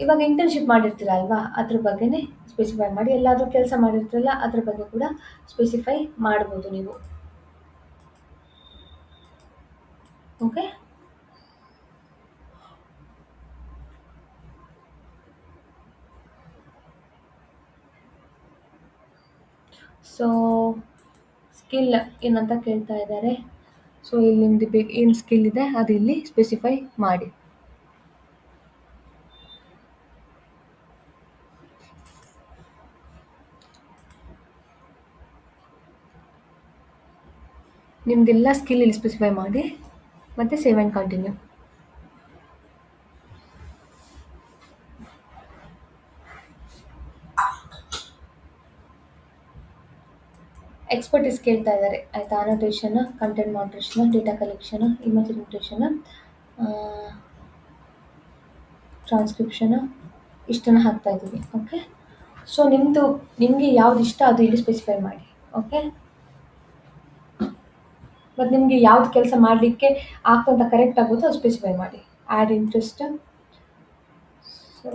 ಇವಾಗ ಇಂಟರ್ನ್ಶಿಪ್ ಮಾಡಿರ್ತೀರ ಅಲ್ವಾ, ಅದ್ರ ಬಗ್ಗೆನೇ ಸ್ಪೆಸಿಫೈ ಮಾಡಿ. ಎಲ್ಲಾದರೂ ಕೆಲಸ ಮಾಡಿರ್ತೀರಲ್ಲ, ಅದ್ರ ಬಗ್ಗೆ ಕೂಡ ಸ್ಪೆಸಿಫೈ ಮಾಡ್ಬೋದು ನೀವು. ಓಕೆ, ಸೊ ಸ್ಕಿಲ್ ಏನಂತ ಕೇಳ್ತಾ ಇದ್ದಾರೆ. ಸೊ ಇಲ್ಲಿ ನಿಮ್ಮದು ಏನು ಸ್ಕಿಲ್ ಇದೆ ಅದು ಇಲ್ಲಿ ಸ್ಪೆಸಿಫೈ ಮಾಡಿ. ನಿಮ್ಮದೆಲ್ಲ ಸ್ಕಿಲ್ ಇಲ್ಲಿ ಸ್ಪೆಸಿಫೈ ಮಾಡಿ, ಮತ್ತು ಸೇವ್ ಆ್ಯಂಡ್ ಕಂಟಿನ್ಯೂ. ಎಕ್ಸ್ಪರ್ಟೀಸ್ ಕೇಳ್ತಾ ಇದ್ದಾರೆ ಆಯಿತಾ. Annotation, content moderation, data collection, image generation, transcription, ಇಷ್ಟನ್ನು ಹಾಕ್ತಾ ಇದ್ದೀವಿ. ಓಕೆ, ಸೊ ನಿಮಗೆ ಯಾವ್ದು ಇಷ್ಟ ಅದು ಇಲ್ಲಿ ಸ್ಪೆಸಿಫೈ ಮಾಡಿ. ಓಕೆ, ಮತ್ತು ನಿಮಗೆ ಯಾವ್ದು ಕೆಲಸ ಮಾಡಲಿಕ್ಕೆ ಆಗ್ತಂತ ಕರೆಕ್ಟ್ ಆಗುತ್ತೋ ಅದು ಸ್ಪೆಸಿಫೈ ಮಾಡಿ. ಆ್ಯಡ್ ಇಂಟ್ರೆಸ್ಟ್, ಸೊ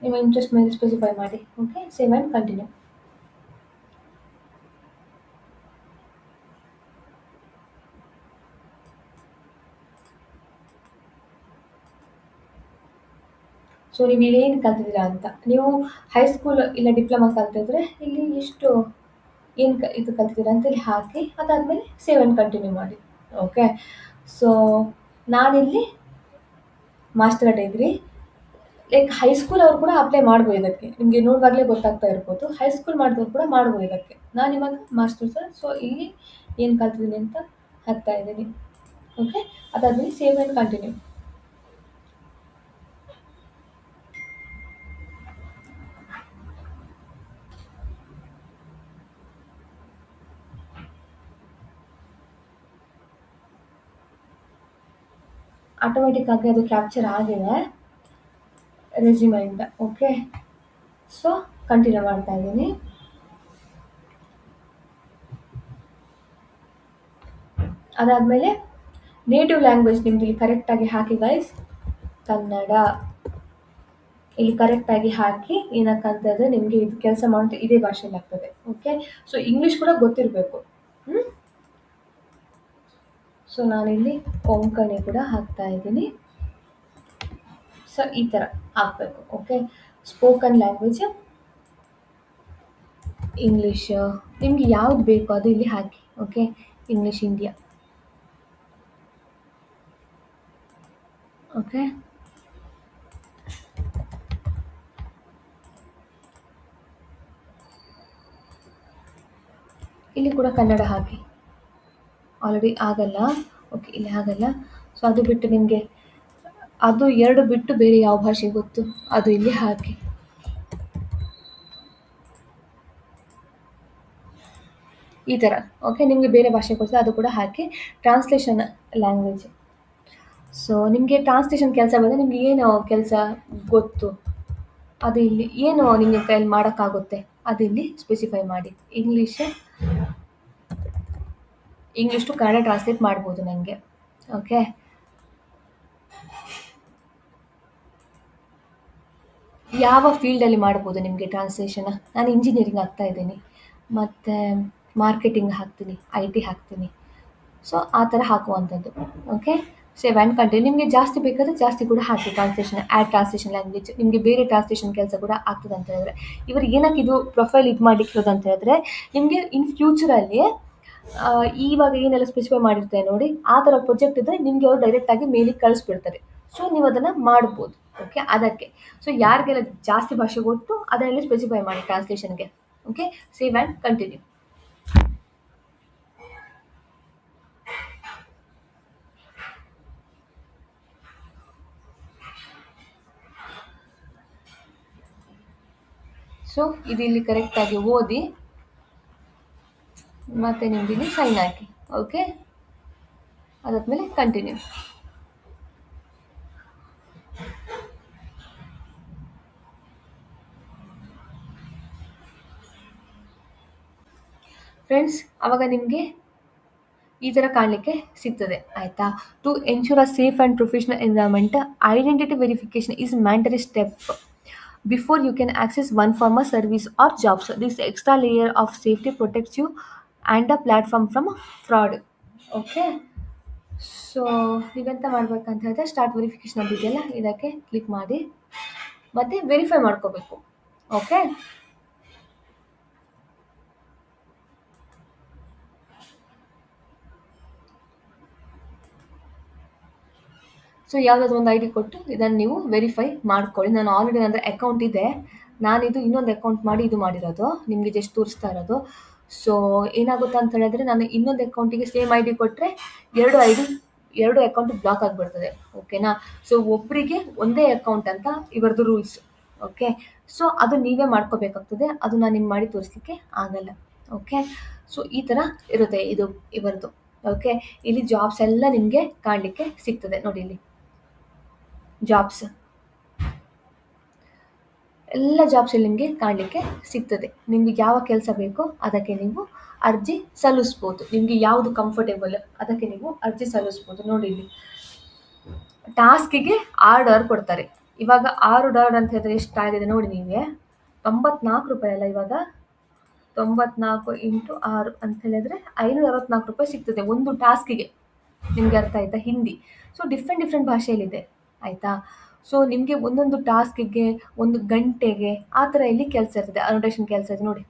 ನಿಮ್ಮ ಇಂಟ್ರೆಸ್ಟ್ ಮೇಲೆ ಸ್ಪೆಸಿಫೈ ಮಾಡಿ. Okay, save and continue. So ನೀವು ಏನು ಕಲ್ತಿದ್ದೀರಾ ಅಂತ. ನೀವು ಹೈಸ್ಕೂಲ್ ಇಲ್ಲ ಡಿಪ್ಲೊಮಾ ಕಲ್ತಿದ್ರೆ ಇಲ್ಲಿ ಎಷ್ಟು ಇದು ಕಲ್ತಿದ್ದೀರಾ ಅಂತ ಇಲ್ಲಿ ಹಾಕಿ. ಅದಾದಮೇಲೆ ಸೇವ್ ಆ್ಯಂಡ್ ಕಂಟಿನ್ಯೂ ಮಾಡಿ. ಓಕೆ, ಸೊ ನಾನಿಲ್ಲಿ ಮಾಸ್ಟರ್ ಡಿಗ್ರಿ ಲೈಕ್ ಹೈಸ್ಕೂಲ್ ಅವ್ರು ಕೂಡ ಅಪ್ಲೈ ಮಾಡ್ಬೋದು ಇದಕ್ಕೆ. ನಿಮಗೆ ನೋಡುವಾಗಲೇ ಗೊತ್ತಾಗ್ತಾ ಇರ್ಬೋದು. ಹೈಸ್ಕೂಲ್ ಮಾಡಿದವ್ರು ಕೂಡ ಮಾಡ್ಬೋದು ಇದಕ್ಕೆ. ನಾನು ಇವಾಗ ಮಾಸ್ಟರ್ಸ್, ಸೊ ಇಲ್ಲಿ ಏನು ಕಲ್ತಿದ್ದೀನಿ ಅಂತ ಹಾಕ್ತಾ ಇದ್ದೀನಿ. ಓಕೆ, ಅದಾದ್ಮೇಲೆ ಸೇವ್ ಆ್ಯಂಡ್ ಕಂಟಿನ್ಯೂ. ಆಟೋಮೆಟಿಕ್ ಆಗಿ ಅದು ಕ್ಯಾಪ್ಚರ್ ಆಗಿದೆ ರೆಸ್ಯೂಮೆಂಟ್. ಓಕೆ, ಸೊ ಕಂಟಿನ್ಯೂ ಮಾಡ್ತಾ ಇದ್ದೀನಿ. ಅದಾದಮೇಲೆ ನೇಟಿವ್ ಲ್ಯಾಂಗ್ವೇಜ್ ನಿಮ್ದು ಇಲ್ಲಿ ಕರೆಕ್ಟಾಗಿ ಹಾಕಿ ಗೈಸ್. ಕನ್ನಡ ಇಲ್ಲಿ ಕರೆಕ್ಟಾಗಿ ಹಾಕಿ. ಏನಕ್ಕಂತಂದರೆ ನಿಮಗೆ ಇದು ಕೆಲಸ ಮಾಡೋದು ಇದೇ ಭಾಷೆಯಲ್ಲಿ ಆಗ್ತದೆ. ಓಕೆ, ಸೊ ಇಂಗ್ಲೀಷ್ ಕೂಡ ಗೊತ್ತಿರಬೇಕು. ಸೊ ನಾನಿಲ್ಲಿ ಕೊಂಕಣಿ ಕೂಡ ಹಾಕ್ತಾ ಇದ್ದೀನಿ. ಸೊ ಈ ಥರ ಹಾಕಬೇಕು. ಓಕೆ, ಸ್ಪೋಕನ್ ಲ್ಯಾಂಗ್ವೇಜ್ ಇಂಗ್ಲೀಷ್, ನಿಮಗೆ ಯಾವ್ದು ಬೇಕು ಅದು ಇಲ್ಲಿ ಹಾಕಿ. Okay, English India. ಓಕೆ, ಇಲ್ಲಿ ಕೂಡ ಕನ್ನಡ ಹಾಕಿ. ಆಲ್ರೆಡಿ ಆಗಲ್ಲ. ಓಕೆ, ಇಲ್ಲಿ ಆಗಲ್ಲ. ಸೊ ಅದು ಬಿಟ್ಟು ನಿಮಗೆ ಅದು 2 ಬಿಟ್ಟು ಬೇರೆ ಯಾವ ಭಾಷೆ ಗೊತ್ತು ಅದು ಇಲ್ಲಿ ಹಾಕಿ. ಈ ಥರ. ಓಕೆ, ನಿಮಗೆ ಬೇರೆ ಭಾಷೆ ಗೊತ್ತಿದೆ ಅದು ಕೂಡ ಹಾಕಿ. Translation language. ಸೊ ನಿಮಗೆ ಟ್ರಾನ್ಸ್ಲೇಷನ್ ಕೆಲಸ ಬಂದರೆ ನಿಮಗೆ ಏನು ಕೆಲಸ ಗೊತ್ತು ಅದು ಇಲ್ಲಿ ಏನು ನಿಮಗೆ ಕೈಯಲ್ಲಿ ಮಾಡೋಕ್ಕಾಗುತ್ತೆ ಅದು ಇಲ್ಲಿ ಸ್ಪೆಸಿಫೈ ಮಾಡಿ. ಇಂಗ್ಲೀಷ್ ಟು ಕನ್ನಡ ಟ್ರಾನ್ಸ್ಲೇಟ್ ಮಾಡ್ಬೋದು ನನಗೆ. ಓಕೆ, ಯಾವ ಫೀಲ್ಡಲ್ಲಿ ಮಾಡ್ಬೋದು ನಿಮಗೆ ಟ್ರಾನ್ಸ್ಲೇಷನ್? ನಾನು ಇಂಜಿನಿಯರಿಂಗ್ ಆಗ್ತಾ ಇದ್ದೀನಿ, ಮತ್ತು ಮಾರ್ಕೆಟಿಂಗ್ ಹಾಕ್ತೀನಿ, IT ಹಾಕ್ತೀನಿ. ಸೊ ಆ ಥರ ಹಾಕುವಂಥದ್ದು. Okay, save and continue. ನಿಮಗೆ ಜಾಸ್ತಿ ಬೇಕಾದರೆ ಜಾಸ್ತಿ ಕೂಡ ಹಾಕಿ. Translation, add translation language. ನಿಮಗೆ ಬೇರೆ ಟ್ರಾನ್ಸ್ಲೇಷನ್ ಕೆಲಸ ಕೂಡ ಆಗ್ತದೆ ಅಂತ ಹೇಳಿದ್ರೆ, ಇವರು ಏನಕ್ಕೆ ಇದು ಪ್ರೊಫೈಲ್ ಇದು ಮಾಡಲಿಕ್ಕಿರೋದು ಅಂತ ಹೇಳಿದ್ರೆ, ನಿಮಗೆ ಇನ್ ಫ್ಯೂಚರಲ್ಲಿ ಇವಾಗ ಏನೆಲ್ಲ ಸ್ಪೆಸಿಫೈ ಮಾಡಿರ್ತಾರೆ ನೋಡಿ, ಆ ಥರ ಪ್ರಾಜೆಕ್ಟ್ ಇದ್ದರೆ ನಿಮಗೆ ಅವರು ಡೈರೆಕ್ಟಾಗಿ ಮೇಲಿಗೆ ಕಳಿಸ್ಬಿಡ್ತಾರೆ. ಸೊ ನೀವು ಅದನ್ನು ಮಾಡ್ಬೋದು. ಓಕೆ, ಅದಕ್ಕೆ. ಸೊ ಯಾರಿಗೆಲ್ಲ ಜಾಸ್ತಿ ಭಾಷೆ ಗೊತ್ತು ಅದನ್ನೆಲ್ಲ ಸ್ಪೆಸಿಫೈ ಮಾಡಿ ಟ್ರಾನ್ಸ್ಲೇಷನ್ಗೆ. Okay, save and continue. So ಇದು ಇಲ್ಲಿ ಕರೆಕ್ಟಾಗಿ ಓದಿ ಮತ್ತು ನಿಮ್ದು ಇಲ್ಲಿ ಸೈನ್ ಹಾಕಿ. ಓಕೆ, ಅದಾದಮೇಲೆ ಕಂಟಿನ್ಯೂ. ಫ್ರೆಂಡ್ಸ್, ಆವಾಗ ನಿಮಗೆ ಈ ಥರ ಕಾಣಲಿಕ್ಕೆ ಸಿಗ್ತದೆ. ಆಯಿತಾ? To ensure a safe and professional environment, identity verification is mandatory step before you can access one form of service or jobs. This extra layer of safety protects you and the platform from fraud. Okay, so ನೀವೆಂತ ಮಾಡಬೇಕಂತ ಹೇಳಿದ್ರೆ ಸ್ಟಾರ್ಟ್ ವೆರಿಫಿಕೇಷನ್ ಅಂತಿದೆಯಲ್ಲ ಇದಕ್ಕೆ ಕ್ಲಿಕ್ ಮಾಡಿ ಮತ್ತು ವೆರಿಫೈ ಮಾಡ್ಕೋಬೇಕು. ಓಕೆ, ಸೊ ಯಾವುದಾದ್ರು ಒಂದು ID ಕೊಟ್ಟು ಇದನ್ನು ನೀವು ವೆರಿಫೈ ಮಾಡ್ಕೊಳ್ಳಿ. ನಾನು ಆಲ್ರೆಡಿ ನನ್ನ ಅಕೌಂಟ್ ಇದೆ, ನಾನಿದು ಇನ್ನೊಂದು ಅಕೌಂಟ್ ಮಾಡಿ ಇದು ಮಾಡಿರೋದು, ನಿಮಗೆ ಜಸ್ಟ್ ತೋರಿಸ್ತಾ ಇರೋದು. ಸೊ ಏನಾಗುತ್ತೆ ಅಂತ ಹೇಳಿದ್ರೆ, ನಾನು ಇನ್ನೊಂದು ಅಕೌಂಟಿಗೆ ಸೇಮ್ ID ಕೊಟ್ಟರೆ ಎರಡು ಅಕೌಂಟ್ ಬ್ಲಾಕ್ ಆಗಿಬಿಡ್ತದೆ. ಓಕೆನಾ? ಸೊ ಒಬ್ಬರಿಗೆ ಒಂದೇ ಅಕೌಂಟ್ ಅಂತ ಇವರದ್ದು ರೂಲ್ಸ್. ಓಕೆ, ಸೊ ಅದು ನೀವೇ ಮಾಡ್ಕೋಬೇಕಾಗ್ತದೆ, ಅದು ನಾನು ನಿಮ್ಗೆ ಮಾಡಿ ತೋರಿಸ್ಲಿಕ್ಕೆ ಆಗಲ್ಲ. ಓಕೆ, ಸೊ ಈ ಥರ ಇರುತ್ತೆ ಇದು ಇವರದ್ದು. ಓಕೆ, ಇಲ್ಲಿ ಜಾಬ್ಸ್ ಎಲ್ಲ ನಿಮಗೆ ಕಾಣಲಿಕ್ಕೆ ಸಿಗ್ತದೆ ನೋಡಿ. ಇಲ್ಲಿ ಜಾಬ್ಸ್ ಎಲ್ಲ ಜಾಬ್ಸ್ ಇಲ್ಲಿ ನಿಮಗೆ ಕಾಣಲಿಕ್ಕೆ ಸಿಗ್ತದೆ. ನಿಮಗೆ ಯಾವ ಕೆಲಸ ಬೇಕೋ ಅದಕ್ಕೆ ನೀವು ಅರ್ಜಿ ಸಲ್ಲಿಸ್ಬೋದು. ನಿಮಗೆ ಯಾವುದು ಕಂಫರ್ಟೇಬಲ್ ಅದಕ್ಕೆ ನೀವು ಅರ್ಜಿ ಸಲ್ಲಿಸ್ಬೋದು. ನೋಡಿ, ಇಲ್ಲಿ ಟಾಸ್ಕಿಗೆ $6 ಕೊಡ್ತಾರೆ. ಇವಾಗ $6 ಅಂತ ಹೇಳಿದ್ರೆ ಎಷ್ಟಾಗಿದೆ ನೋಡಿ. ನಿಮಗೆ ₹94 ಅಲ್ಲ, ಇವಾಗ 94 × 6 ಅಂತ ಹೇಳಿದ್ರೆ ₹564 ಸಿಗ್ತದೆ ಒಂದು ಟಾಸ್ಕಿಗೆ. ನಿಮಗೆ ಅರ್ಥ ಆಯ್ತಾ? ಹಿಂದಿ. ಸೊ ಡಿಫ್ರೆಂಟ್ ಭಾಷೆಯಲ್ಲಿದೆ. ಆಯಿತಾ? ಸೊ ನಿಮಗೆ ಒಂದೊಂದು ಟಾಸ್ಕಿಗೆ 1 ಗಂಟೆಗೆ ಆ ಥರ ಇಲ್ಲಿ ಕೆಲಸ ಇರ್ತದೆ, ಅನೋಟೇಷನ್ ಕೆಲಸ ಇದೆ ನೋಡಿ.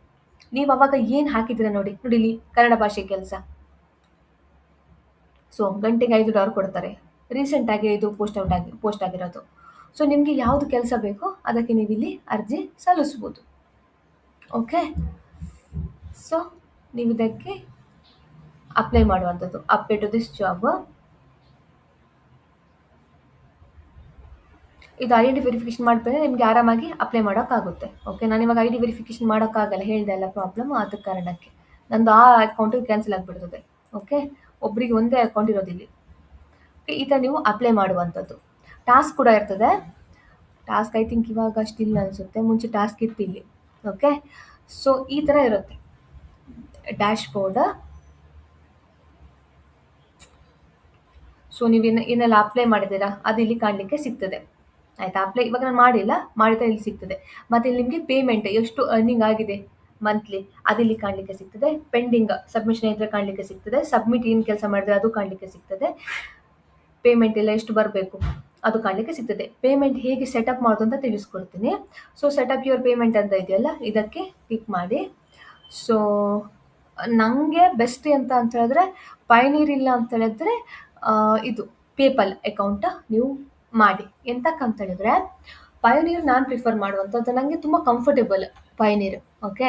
ನೀವು ಅವಾಗ ಏನು ಹಾಕಿದ್ದೀರ ನೋಡಿ ಇಲ್ಲಿ ಕನ್ನಡ ಭಾಷೆ ಕೆಲಸ. ಸೊ ಗಂಟೆಗೆ $5 ಕೊಡ್ತಾರೆ. ರೀಸೆಂಟಾಗಿ ಇದು ಪೋಸ್ಟ್ ಆಗಿರೋದು. ಸೊ ನಿಮಗೆ ಯಾವುದು ಕೆಲಸ ಬೇಕೋ ಅದಕ್ಕೆ ನೀವು ಇಲ್ಲಿ ಅರ್ಜಿ ಸಲ್ಲಿಸ್ಬೋದು. ಓಕೆ, ಸೊ ನೀವು ಇದಕ್ಕೆ ಅಪ್ಲೈ ಮಾಡುವಂಥದ್ದು, ಅಪ್ಲೈ ಟು ದಿಸ್ ಜಾಬ್. ಇದು ಐ ಡಿ ವೆರಿಫಿಕೇಶನ್ ಮಾಡಿದ್ರೆ ನಿಮಗೆ ಆರಾಮಾಗಿ ಅಪ್ಲೈ ಮಾಡೋಕ್ಕಾಗುತ್ತೆ. ಓಕೆ, ನಾನು ಇವಾಗ ಐ ಡಿ ವೆರಿಫಿಕೇಶನ್ ಮಾಡೋಕ್ಕಾಗಲ್ಲ, ಹೇಳಿದೆ ಅಲ್ಲ ಪ್ರಾಬ್ಲಮ್, ಆದ ಕಾರಣಕ್ಕೆ ನಂದು ಆ ಅಕೌಂಟಿಗೆ ಕ್ಯಾನ್ಸಲ್ ಆಗಿಬಿಡ್ತದೆ. ಓಕೆ, ಒಬ್ಬರಿಗೆ ಒಂದೇ ಅಕೌಂಟ್ ಇರೋದಿಲ್ಲಿ. ಓಕೆ, ಈ ಥರ ನೀವು ಅಪ್ಲೈ ಮಾಡುವಂಥದ್ದು. ಟಾಸ್ಕ್ ಕೂಡ ಇರ್ತದೆ. ಟಾಸ್ಕ್ ಐ ಥಿಂಕ್ ಇವಾಗ ಅಷ್ಟಿಲ್ಲ ಅನಿಸುತ್ತೆ, ಮುಂಚೆ ಟಾಸ್ಕ್ ಇತ್ತು ಇಲ್ಲಿ. ಓಕೆ, ಸೊ ಈ ಥರ ಇರುತ್ತೆ ಡ್ಯಾಶ್ ಬೋರ್ಡ್. ಸೊ ನೀವು ಏನೆಲ್ಲ ಅಪ್ಲೈ ಮಾಡಿದ್ದೀರಾ ಅದು ಇಲ್ಲಿ ಕಾಣಲಿಕ್ಕೆ ಸಿಗ್ತದೆ. ಆಯಿತಾ, ಅಪ್ಲೈ ಇವಾಗ ನಾನು ಮಾಡಿದ್ರೆ ಇಲ್ಲಿ ಸಿಗ್ತದೆ. ಮತ್ತು ಇಲ್ಲಿ ನಿಮಗೆ ಪೇಮೆಂಟ್ ಎಷ್ಟು ಅರ್ನಿಂಗ್ ಆಗಿದೆ ಮಂತ್ಲಿ ಅದಿಲ್ಲಿ ಕಾಣಲಿಕ್ಕೆ ಸಿಗ್ತದೆ. ಪೆಂಡಿಂಗ್ ಸಬ್ಮಿಷನ್ ಇದ್ದರೆ ಕಾಣಲಿಕ್ಕೆ ಸಿಗ್ತದೆ. ಸಬ್ಮಿಟ್ ಏನು ಕೆಲಸ ಮಾಡಿದ್ರೆ ಅದು ಕಾಣಲಿಕ್ಕೆ ಸಿಗ್ತದೆ. ಪೇಮೆಂಟ್ ಎಲ್ಲ ಎಷ್ಟು ಬರಬೇಕು ಅದು ಕಾಣಲಿಕ್ಕೆ ಸಿಗ್ತದೆ. ಪೇಮೆಂಟ್ ಹೇಗೆ ಸೆಟಪ್ ಮಾಡೋದು ಅಂತ ತಿಳಿಸ್ಕೊಡ್ತೀನಿ. ಸೊ ಸೆಟಪ್ ಯುವರ್ ಪೇಮೆಂಟ್ ಅಂತ ಇದೆಯಲ್ಲ, ಇದಕ್ಕೆ ಕ್ಲಿಕ್ ಮಾಡಿ. ಸೊ ನನಗೆ ಬೆಸ್ಟ್ ಅಂತ ಹೇಳಿದ್ರೆ ಪಯನೀರ್ ಇಲ್ಲ ಅಂತ ಹೇಳಿದ್ರೆ ಇದು ಪೇಪಲ್ ಅಕೌಂಟ್ ನೀವು ಮಾಡಿ. ಎಂತಕ್ಕಂತ ಹೇಳಿದ್ರೆ ಪಯನೀರ್ ನಾನು ಪ್ರಿಫರ್ ಮಾಡುವಂಥದ್ದು, ನನಗೆ ತುಂಬ ಕಂಫರ್ಟೇಬಲ್ ಪಯನೀರ್. ಓಕೆ,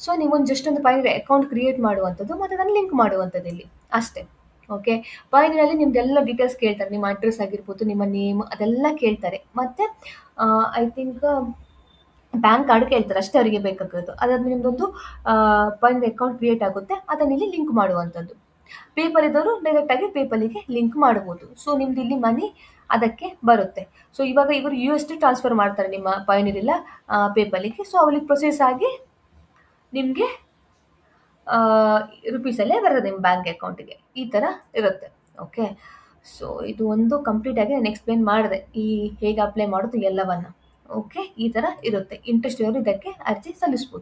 ಸೊ ನೀವೊಂದು ಜಸ್ಟ್ ಒಂದು ಪಯನೀರ್ ಅಕೌಂಟ್ ಕ್ರಿಯೇಟ್ ಮಾಡುವಂಥದ್ದು ಮತ್ತು ಅದನ್ನು ಲಿಂಕ್ ಮಾಡುವಂಥದ್ದು ಇಲ್ಲಿ ಅಷ್ಟೇ. ಓಕೆ, ಪಯನೀರಲ್ಲಿ ನಿಮ್ದೆಲ್ಲ ಡೀಟೇಲ್ಸ್ ಕೇಳ್ತಾರೆ, ನಿಮ್ಮ ಅಡ್ರೆಸ್ ಆಗಿರ್ಬೋದು, ನಿಮ್ಮ ನೇಮ್ ಅದೆಲ್ಲ ಕೇಳ್ತಾರೆ. ಮತ್ತು ಐ ಥಿಂಕ್ ಬ್ಯಾಂಕ್ ಕಾರ್ಡ್ ಕೇಳ್ತಾರೆ, ಅಷ್ಟೇ ಅವರಿಗೆ ಬೇಕಾಗಿರೋದು. ಅದಾದ್ಮೇಲೆ ನಿಮ್ಮದೊಂದು ಪಯನೀರ್ ಅಕೌಂಟ್ ಕ್ರಿಯೇಟ್ ಆಗುತ್ತೆ, ಅದನ್ನು ಇಲ್ಲಿ ಲಿಂಕ್ ಮಾಡುವಂಥದ್ದು. ಪೇಪಲ್ ಇದ್ದವರು ಡೈರೆಕ್ಟಾಗಿ ಪೇಪಲಿಗೆ ಲಿಂಕ್ ಮಾಡ್ಬೋದು. ಸೊ ನಿಮ್ದು ಇಲ್ಲಿ ಮನಿ ಅದಕ್ಕೆ ಬರುತ್ತೆ. ಸೊ ಇವಾಗ ಇವರು USD ಟ್ರಾನ್ಸ್ಫರ್ ಮಾಡ್ತಾರೆ ನಿಮ್ಮ ಪಯನೀರ್ ಇಲ್ಲ ಪೇಪಲಿಗೆ. ಸೊ ಅವರಿಗೆ ಪ್ರೊಸೆಸ್ ಆಗಿ ನಿಮಗೆ ರುಪೀಸಲ್ಲೇ ಬರುತ್ತೆ ನಿಮ್ಮ ಬ್ಯಾಂಕ್ ಅಕೌಂಟಿಗೆ. ಈ ಥರ ಇರುತ್ತೆ. ಓಕೆ, ಸೊ ಇದು ಒಂದು ಕಂಪ್ಲೀಟಾಗಿ ನಾನು ಎಕ್ಸ್ಪ್ಲೇನ್ ಮಾಡಿದೆ, ಈ ಹೇಗೆ ಅಪ್ಲೈ ಮಾಡೋದು ಎಲ್ಲವನ್ನು. ಓಕೆ, ಈ ಥರ ಇರುತ್ತೆ. ಇಂಟ್ರೆಸ್ಟ್ ಇರೋರು ಇದಕ್ಕೆ ಅರ್ಜಿ ಸಲ್ಲಿಸ್ಬೋದು.